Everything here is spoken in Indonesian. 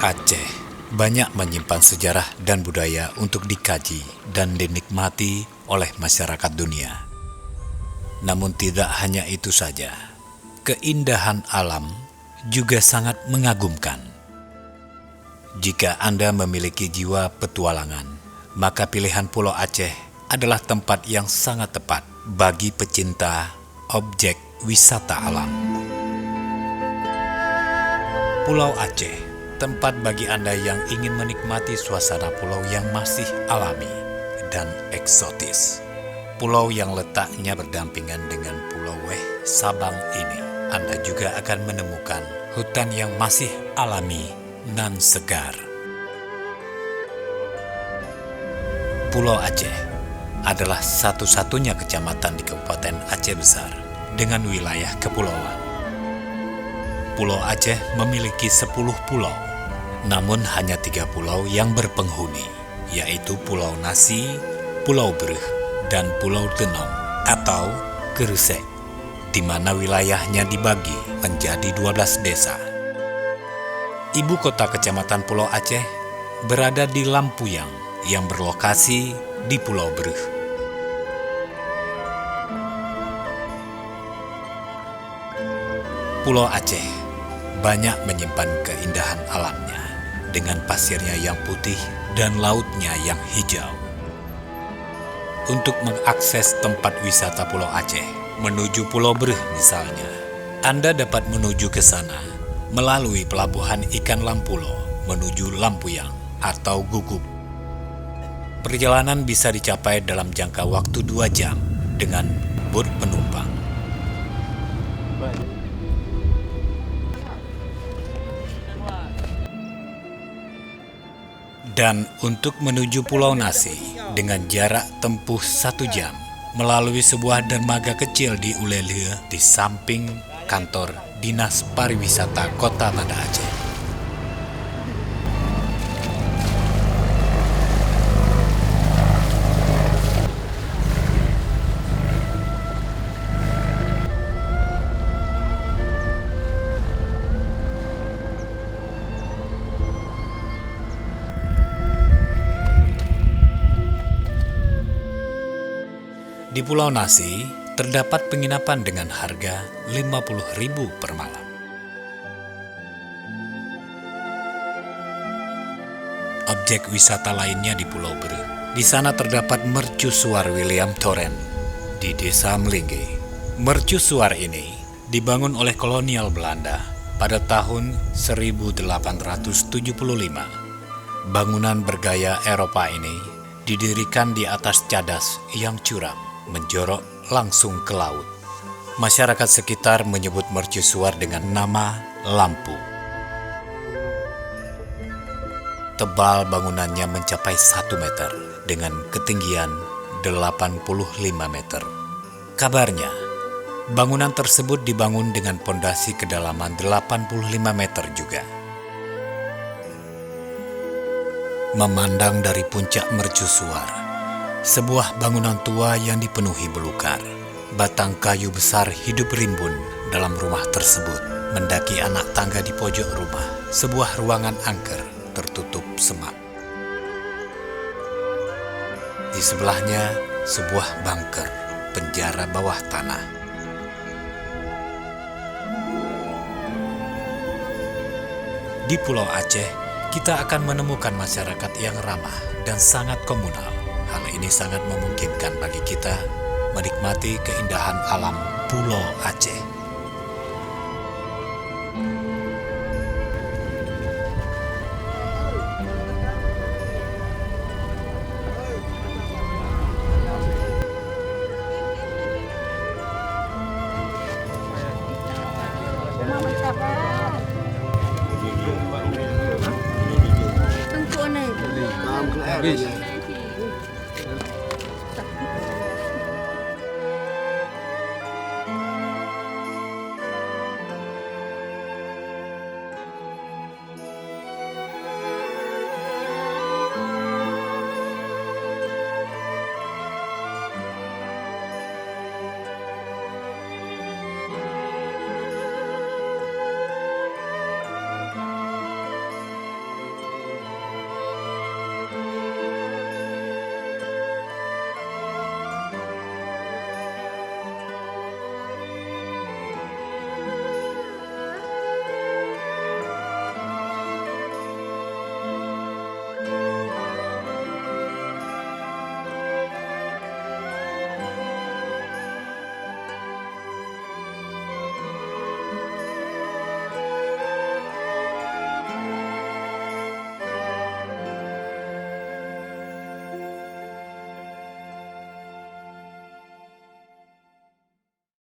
Aceh banyak menyimpan sejarah dan budaya untuk dikaji dan dinikmati oleh masyarakat dunia. Namun tidak hanya itu saja, keindahan alam juga sangat mengagumkan. Jika Anda memiliki jiwa petualangan, maka pilihan Pulau Aceh adalah tempat yang sangat tepat bagi pecinta objek wisata alam. Pulau Aceh, tempat bagi Anda yang ingin menikmati suasana pulau yang masih alami dan eksotis. Pulau yang letaknya berdampingan dengan Pulau Weh Sabang ini, Anda juga akan menemukan hutan yang masih alami dan segar. Pulau Aceh adalah satu-satunya kecamatan di Kabupaten Aceh Besar dengan wilayah kepulauan. Pulau Aceh memiliki 10 pulau, namun hanya 3 pulau yang berpenghuni, yaitu Pulau Nasi, Pulau Bereh, dan Pulau Tenong atau Keresek, di mana wilayahnya dibagi menjadi 12 desa. Ibu kota kecamatan Pulau Aceh berada di Lampuyang yang berlokasi di Pulau Bereh. Pulau Aceh banyak menyimpan keindahan alamnya dengan pasirnya yang putih dan lautnya yang hijau. Untuk mengakses tempat wisata Pulau Aceh menuju Pulau Bereh misalnya, Anda dapat menuju ke sana melalui pelabuhan ikan Lampulo menuju Lampuyang atau Gugup. Perjalanan bisa dicapai dalam jangka waktu 2 jam dengan bot penumpang. Dan untuk menuju Pulau Nasi dengan jarak tempuh 1 jam melalui sebuah dermaga kecil di Ulelhe di samping kantor Dinas Pariwisata Kota Banda Aceh. Di Pulau Nasi, terdapat penginapan dengan harga 50.000 per malam. Objek wisata lainnya di Pulau Bereh. Di sana terdapat mercusuar William Torrens di Desa Melingge. Mercusuar ini dibangun oleh kolonial Belanda pada tahun 1875. Bangunan bergaya Eropa ini didirikan di atas cadas yang curam, menjorok langsung ke laut. Masyarakat sekitar menyebut mercusuar dengan nama Lampu. Tebal bangunannya mencapai 1 meter dengan ketinggian 85 meter. Kabarnya, bangunan tersebut dibangun dengan pondasi kedalaman 85 meter juga. Memandang dari puncak mercusuar, sebuah bangunan tua yang dipenuhi belukar. Batang kayu besar hidup rimbun dalam rumah tersebut. Mendaki anak tangga di pojok rumah, sebuah ruangan angker tertutup semak. Di sebelahnya, sebuah bunker, penjara bawah tanah. Di Pulau Aceh, kita akan menemukan masyarakat yang ramah dan sangat komunal. Hal ini sangat memungkinkan bagi kita menikmati keindahan alam Pulau Aceh. Habis.